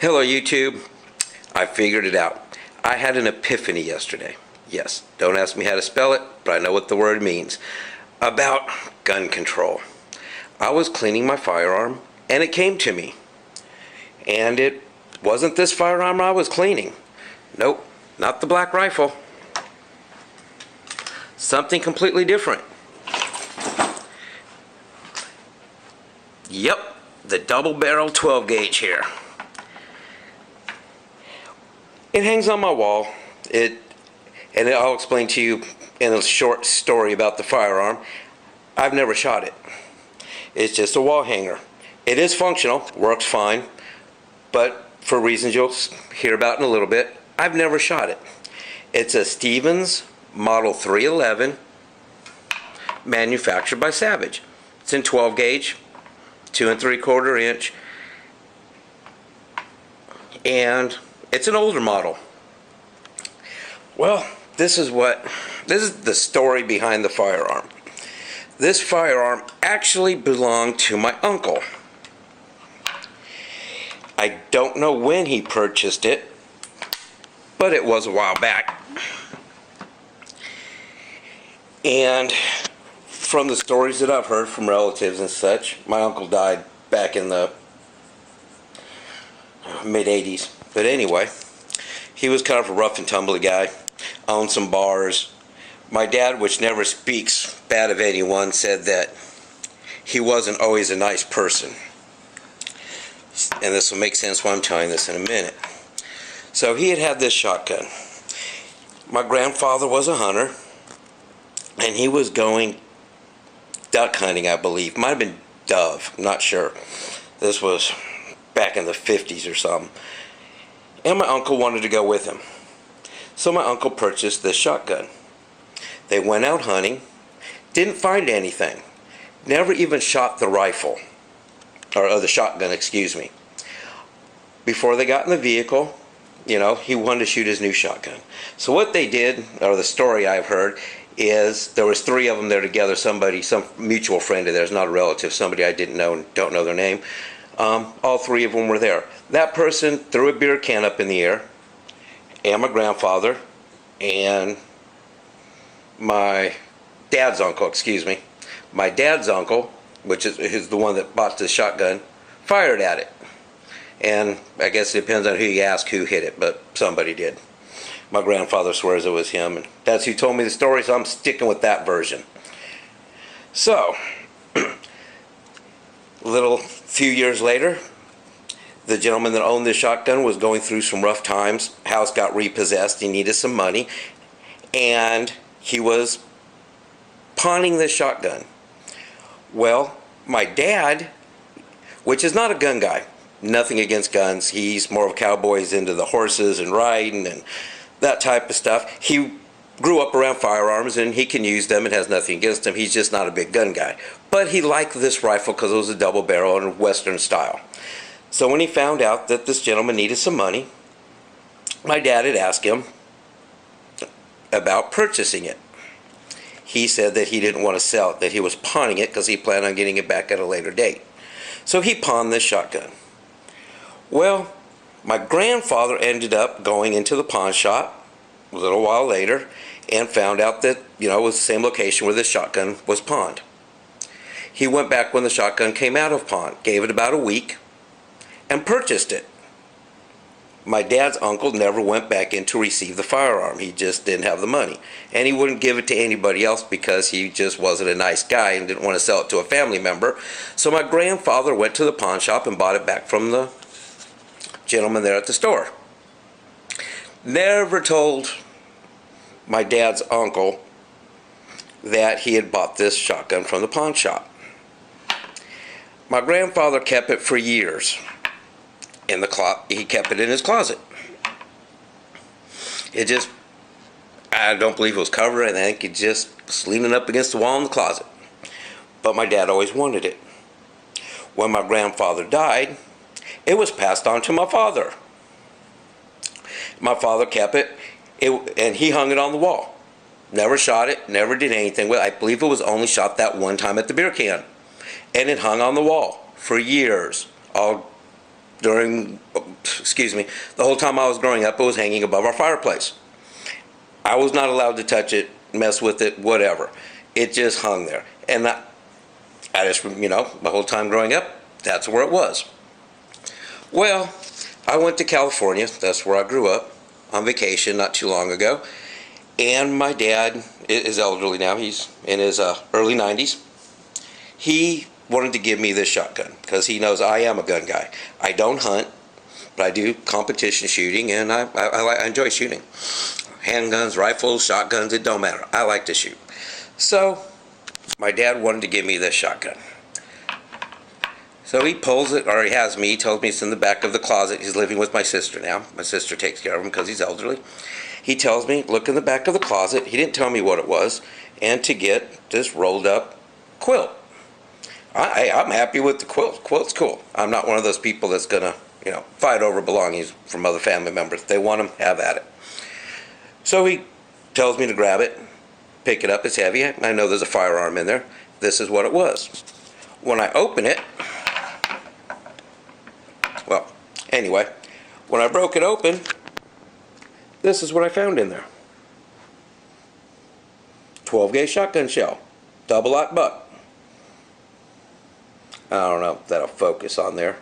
Hello YouTube. I figured it out. I had an epiphany yesterday. Yes, don't ask me how to spell it, but I know what the word means. About gun control. I was cleaning my firearm and it came to me. And it wasn't this firearm I was cleaning. Nope, not the black rifle. Something completely different. Yep, the double barrel 12 gauge here. It hangs on my wall. And I'll explain to you in a short story about the firearm. I've never shot it. It's just a wall hanger. It is functional, works fine, but for reasons you'll hear about in a little bit, I've never shot it. It's a Stevens Model 311 manufactured by Savage. It's in 12 gauge, 2 3/4 inch, and it's an older model. Well, this is the story behind the firearm. This firearm actually belonged to my uncle. I don't know when he purchased it, but it was a while back. And from the stories that I've heard from relatives and such, my uncle died back in the mid-80s. But anyway, he was kind of a rough and tumbly guy, owned some bars. My dad, which never speaks bad of anyone, said that he wasn't always a nice person. And this will make sense why I'm telling this in a minute. So he had this shotgun. My grandfather was a hunter, and he was going duck hunting, I believe. Might have been dove, I'm not sure. This was back in the 50s or something. And my uncle wanted to go with him. So my uncle purchased this shotgun. They went out hunting, didn't find anything. Never even shot the rifle, or the shotgun, excuse me. Before they got in the vehicle, you know, he wanted to shoot his new shotgun. So what they did, or the story I've heard, is there was 3 of them there together. Somebody, some mutual friend of theirs, not a relative, somebody I didn't know and don't know their name. All 3 of them were there. That person threw a beer can up in the air, and my grandfather and my dad's uncle, my dad's uncle, which is the one that bought the shotgun, fired at it. And I guess it depends on who you ask who hit it, but somebody did. My grandfather swears it was him, and that's who told me the story, so I'm sticking with that version. So, few years later, the gentleman that owned this shotgun was going through some rough times. House got repossessed. He needed some money, and he was pawning this shotgun. Well, my dad, which is not a gun guy, nothing against guns. He's more of a cowboy. He's into the horses and riding and that type of stuff. He grew up around firearms and he can use them. It has nothing against him. He's just not a big gun guy. But he liked this rifle because it was a double barrel and Western style. So when he found out that this gentleman needed some money, my dad had asked him about purchasing it. He said that he didn't want to sell it, that he was pawning it because he planned on getting it back at a later date. So he pawned this shotgun. Well, my grandfather ended up going into the pawn shop a little while later and found out that, you know, it was the same location where this shotgun was pawned. He went back when the shotgun came out of pawn, gave it about a week, and purchased it. My dad's uncle never went back in to receive the firearm. He just didn't have the money. And he wouldn't give it to anybody else because he just wasn't a nice guy and didn't want to sell it to a family member. So my grandfather went to the pawn shop and bought it back from the gentleman there at the store. Never told my dad's uncle that he had bought this shotgun from the pawn shop. My grandfather kept it for years. He kept it in his closet. I don't believe it was covered. I think it just was leaning up against the wall in the closet. But my dad always wanted it. When my grandfather died, it was passed on to my father. My father kept it, and he hung it on the wall. Never shot it, never did anything with it. I believe it was only shot that one time at the beer can. And it hung on the wall for years, all during excuse me, the whole time I was growing up, it was hanging above our fireplace. I was not allowed to touch it, mess with it, whatever. It just hung there. And I just, you know, the whole time growing up, that's where it was. Well, I went to California, that's where I grew up, on vacation not too long ago. And my dad is elderly now, he's in his early 90s. He wanted to give me this shotgun because he knows I am a gun guy. I don't hunt, but I do competition shooting, and I enjoy shooting. Handguns, rifles, shotguns, it don't matter. I like to shoot. So my dad wanted to give me this shotgun. So he pulls it, or he has me, he tells me it's in the back of the closet. He's living with my sister now. My sister takes care of him because he's elderly. He tells me, look in the back of the closet. He didn't tell me what it was, and to get this rolled up quilt. I'm happy with the quilt. Quilt's cool. I'm not one of those people that's gonna, you know, fight over belongings from other family members. If they want them, have at it. So he tells me to grab it, pick it up. It's heavy. I know there's a firearm in there. This is what it was. When I open it, well, anyway, when I broke it open, this is what I found in there. 12-gauge shotgun shell, double-aught buck. I don't know if that'll focus on there,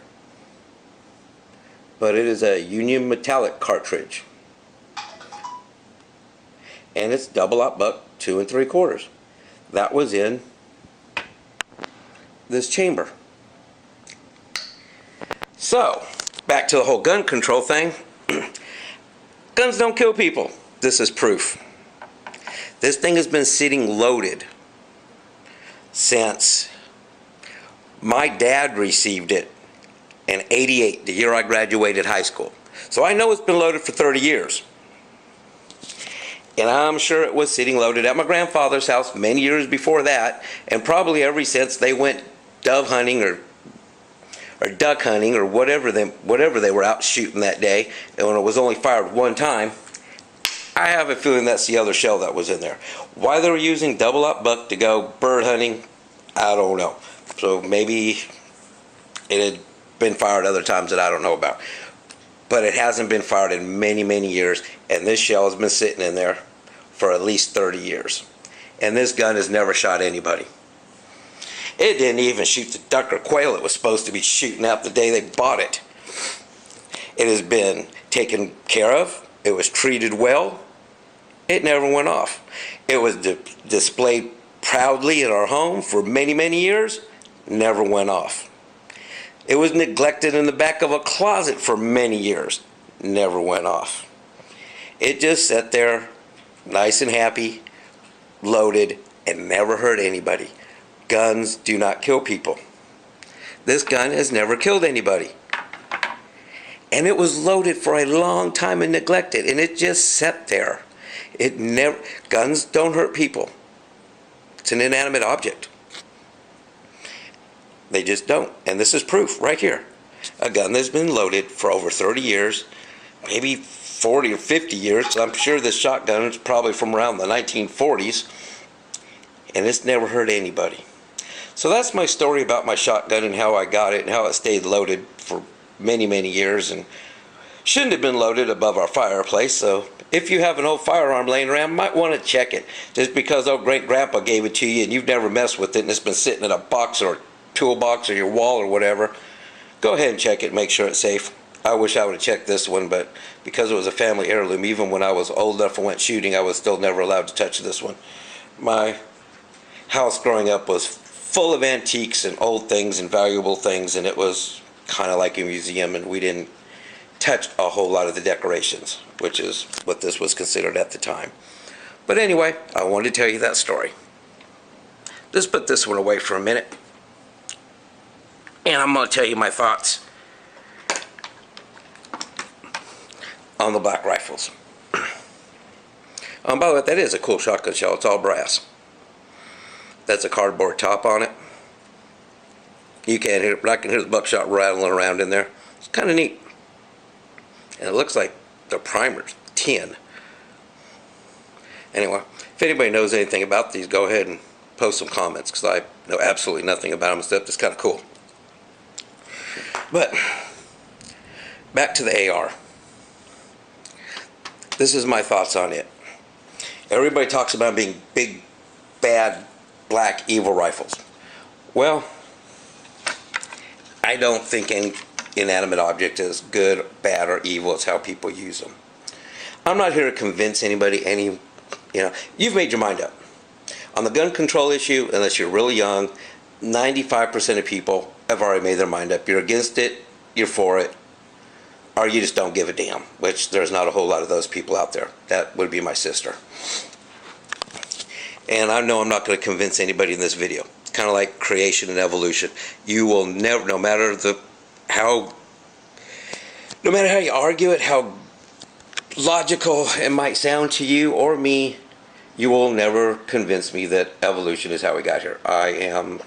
but it is a Union metallic cartridge, and it's double-aught buck 2 3/4. That was in this chamber. So back to the whole gun control thing. Guns don't kill people. This is proof. This thing has been sitting loaded since my dad received it in '88, the year I graduated high school. So I know it's been loaded for 30 years. And I'm sure it was sitting loaded at my grandfather's house many years before that, and probably ever since they went dove hunting or duck hunting or whatever they were out shooting that day, and when it was only fired one time. I have a feeling that's the other shell that was in there. Why they were using double-aught buck to go bird hunting, I don't know. So maybe it had been fired other times that I don't know about. But it hasn't been fired in many, many years, and this shell has been sitting in there for at least 30 years. And this gun has never shot anybody. It didn't even shoot the duck or quail it was supposed to be shooting out the day they bought it. It has been taken care of. It was treated well. It never went off. It was displayed proudly in our home for many, many years. Never went off. It was neglected in the back of a closet for many years. Never went off. It just sat there, nice and happy, loaded, and never hurt anybody. Guns do not kill people. This gun has never killed anybody. And it was loaded for a long time and neglected, and it just sat there. Guns don't hurt people. It's an inanimate object. They just don't. And this is proof right here. A gun that's been loaded for over 30 years, maybe 40 or 50 years. I'm sure this shotgun is probably from around the 1940s, and it's never hurt anybody. So that's my story about my shotgun and how I got it and how it stayed loaded for many, many years and shouldn't have been loaded above our fireplace. So if you have an old firearm laying around, you might want to check it. Just because old great grandpa gave it to you and you've never messed with it and it's been sitting in a box or a toolbox or your wall or whatever, go ahead and check it and make sure it's safe. I wish I would have checked this one, but because it was a family heirloom, even when I was old enough and went shooting, I was still never allowed to touch this one. My house growing up was full of antiques and old things and valuable things, and it was kind of like a museum, and we didn't touch a whole lot of the decorations, which is what this was considered at the time. But anyway, I wanted to tell you that story. Just put this one away for a minute, and I'm going to tell you my thoughts on the Black Rifles. By the way, that is a cool shotgun shell. It's all brass. That's a cardboard top on it. You can't hear it, but I can hear the buckshot rattling around in there. It's kind of neat. And it looks like the primer's tin. Anyway, if anybody knows anything about these, go ahead and post some comments, because I know absolutely nothing about them except it's kind of cool. But back to the AR. This is my thoughts on it. Everybody talks about being big, bad, black, evil rifles. Well, I don't think any inanimate object is good, bad, or evil. It's how people use them. I'm not here to convince anybody you've made your mind up. On the gun control issue, unless you're really young, 95% of people have already made their mind up. You're against it, you're for it, or you just don't give a damn, which there's not a whole lot of those people out there. That would be my sister. And I know I'm not going to convince anybody in this video. It's kind of like creation and evolution. You will never, no matter how you argue it, how logical it might sound to you or me, you will never convince me that evolution is how we got here. I am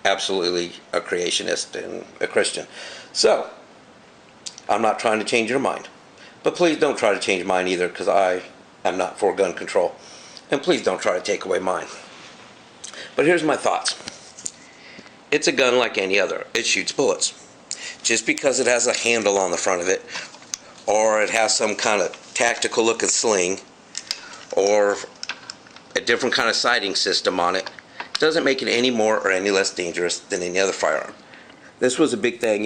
absolutely a creationist and a Christian. So, I'm not trying to change your mind. But please don't try to change mine either, because I am not for gun control. And please don't try to take away mine. But here's my thoughts. It's a gun like any other. It shoots bullets. Just because it has a handle on the front of it, or it has some kind of tactical looking sling, or a different kind of sighting system on it, doesn't make it any more or any less dangerous than any other firearm. This was a big thing,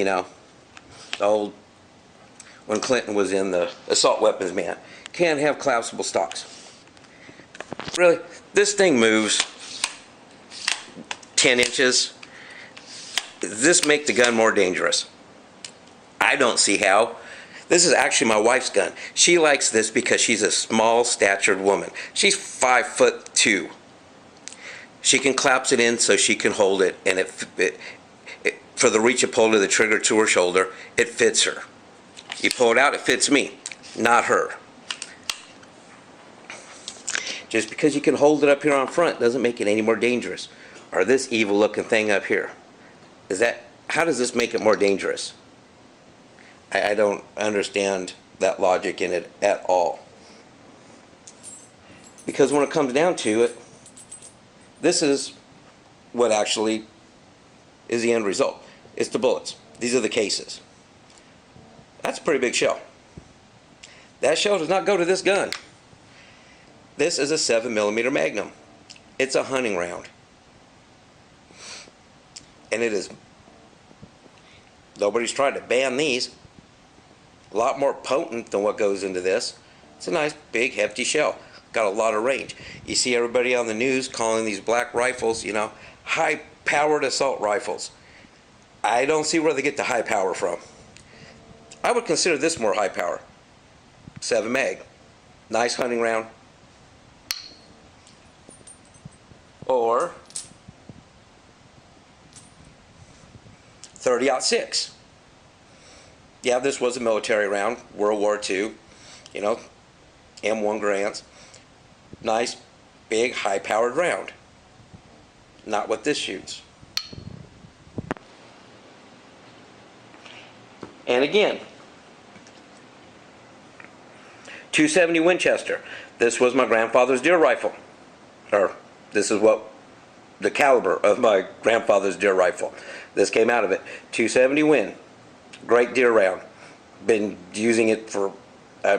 when Clinton was in the assault weapons ban. Can't have collapsible stocks. Really, this thing moves 10 inches. Does this make the gun more dangerous? I don't see how. This is actually my wife's gun. She likes this because she's a small-statured woman. She's 5'2". She can collapse it in so she can hold it, and for the reach of pull to the trigger to her shoulder, it fits her. You pull it out, it fits me, not her. Just because you can hold it up here on front doesn't make it any more dangerous. Or this evil-looking thing up here. How does this make it more dangerous? I don't understand that logic in it at all. Because when it comes down to it, this is what actually is the end result. It's the bullets. These are the cases. That's a pretty big shell. That shell does not go to this gun. This is a 7mm Magnum. It's a hunting round. And it is, nobody's tried to ban these. A lot more potent than what goes into this. It's a nice, big, hefty shell. Got a lot of range. You see everybody on the news calling these black rifles, high-powered assault rifles. I don't see where they get the high power from. I would consider this more high power. 7 mag. Nice hunting round. Or 30-06. Yeah, this was a military round, World War II, M1 Grants. Nice, big, high-powered round. Not what this shoots. And again, .270 Winchester. This was my grandfather's deer rifle. Or, this is what the caliber of my grandfather's deer rifle. This came out of it. .270 Win. Great deer round. Been using it for,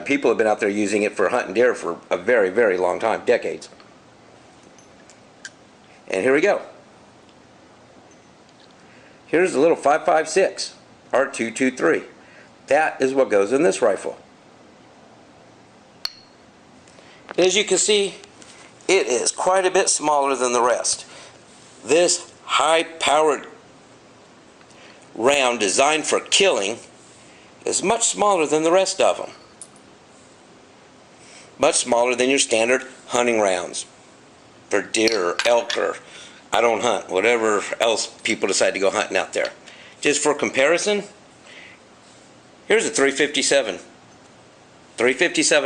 people have been out there using it for hunting deer for a very, very long time, decades. And here we go. Here's the little 5.56 R223. That is what goes in this rifle. As you can see, it is quite a bit smaller than the rest. This high-powered round designed for killing is much smaller than the rest of them. Much smaller than your standard hunting rounds for deer or elk, or I don't hunt, whatever else people decide to go hunting out there. Just for comparison, here's a .357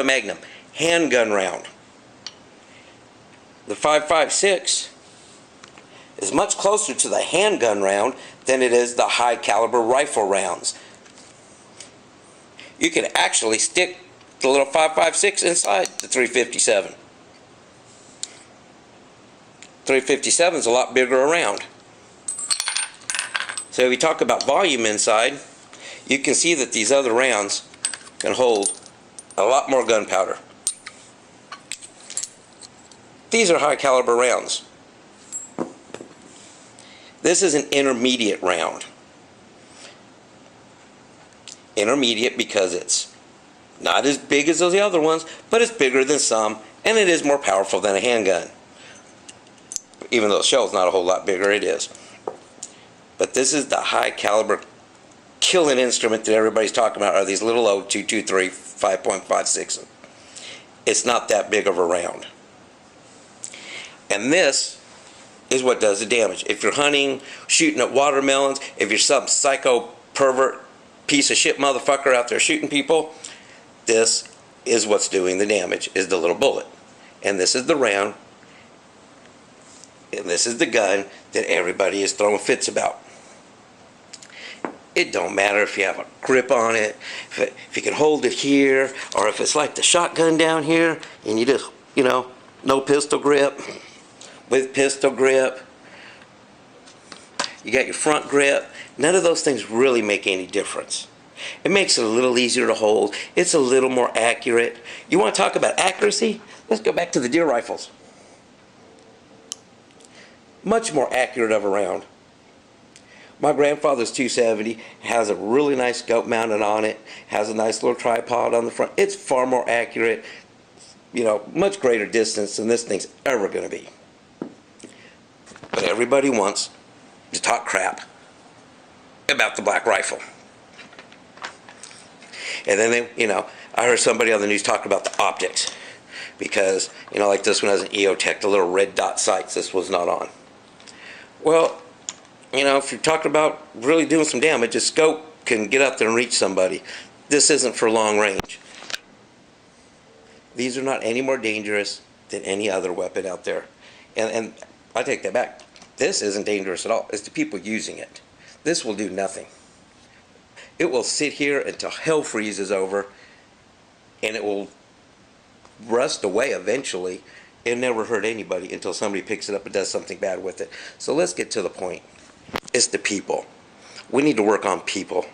Magnum handgun round. The 5.56 is much closer to the handgun round than it is the high caliber rifle rounds. You can actually stick the little 5.56 inside the .357. .357 is a lot bigger around. So if you talk about volume inside, you can see that these other rounds can hold a lot more gunpowder. These are high caliber rounds. This is an intermediate round. Intermediate because it's not as big as those other ones, but it's bigger than some, and it is more powerful than a handgun. Even though the shell's not a whole lot bigger, it is. But this is the high caliber killing instrument that everybody's talking about, are these little old 223 5.56. It's not that big of a round. And this is what does the damage. If you're hunting, shooting at watermelons, if you're some psycho pervert piece of shit motherfucker out there shooting people, this is what's doing the damage, is the little bullet. And this is the round, and this is the gun that everybody is throwing fits about. It don't matter if you have a grip on it, if you can hold it here, or if it's like the shotgun down here, and you just, no pistol grip, with pistol grip. You got your front grip. None of those things really make any difference. It makes it a little easier to hold. It's a little more accurate. You want to talk about accuracy? Let's go back to the deer rifles. Much more accurate of a round. My grandfather's 270 has a really nice scope mounted on it, has a nice little tripod on the front. It's far more accurate, much greater distance than this thing's ever going to be. But everybody wants to talk crap about the black rifle. And then I heard somebody on the news talk about the optics, because like this one has an EOTech, the little red dot sights. This was not on. Well, if you're talking about really doing some damage, a scope can get up there and reach somebody. This isn't for long range. These are not any more dangerous than any other weapon out there. And I take that back. This isn't dangerous at all. It's the people using it. This will do nothing. It will sit here until hell freezes over, and it will rust away eventually. It'll never hurt anybody until somebody picks it up and does something bad with it. So let's get to the point. It's the people. We need to work on people.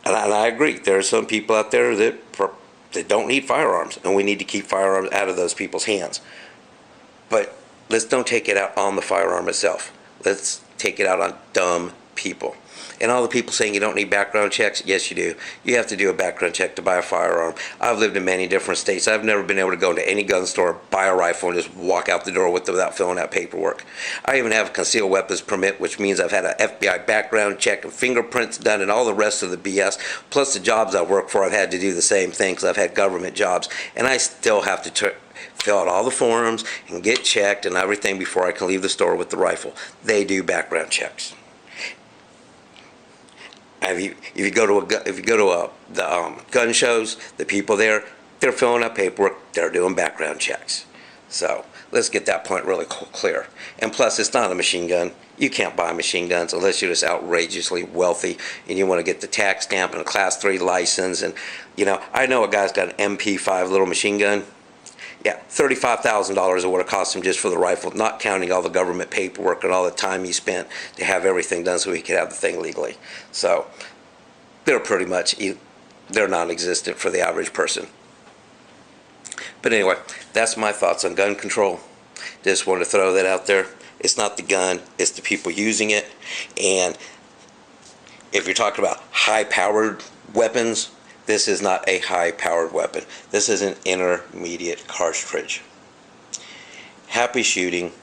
And I agree. There are some people out there that don't need firearms, and we need to keep firearms out of those people's hands. But let's don't take it out on the firearm itself. Let's take it out on dumb people. And all the people saying you don't need background checks, yes you do. You have to do a background check to buy a firearm. I've lived in many different states. I've never been able to go into any gun store, buy a rifle, and just walk out the door with it without filling out paperwork. I even have a concealed weapons permit, which means I've had an FBI background check and fingerprints done and all the rest of the BS. Plus the jobs I work for, I've had to do the same thing because I've had government jobs. And I still have to fill out all the forms and get checked and everything before I can leave the store with the rifle. They do background checks. If you go to the gun shows, the people there, they're filling out paperwork, they're doing background checks. So let's get that point really clear. And plus, it's not a machine gun. You can't buy machine guns unless you're just outrageously wealthy and you want to get the tax stamp and a Class 3 license. And I know a guy's got an MP5 little machine gun. Yeah, $35,000 is what it cost him just for the rifle, not counting all the government paperwork and all the time he spent to have everything done so he could have the thing legally. So they're pretty much, they're non-existent for the average person. But anyway, that's my thoughts on gun control. Just wanted to throw that out there. It's not the gun, it's the people using it. And if you're talking about high-powered weapons, this is not a high-powered weapon. This is an intermediate cartridge. Happy shooting.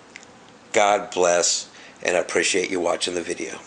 God bless, and I appreciate you watching the video.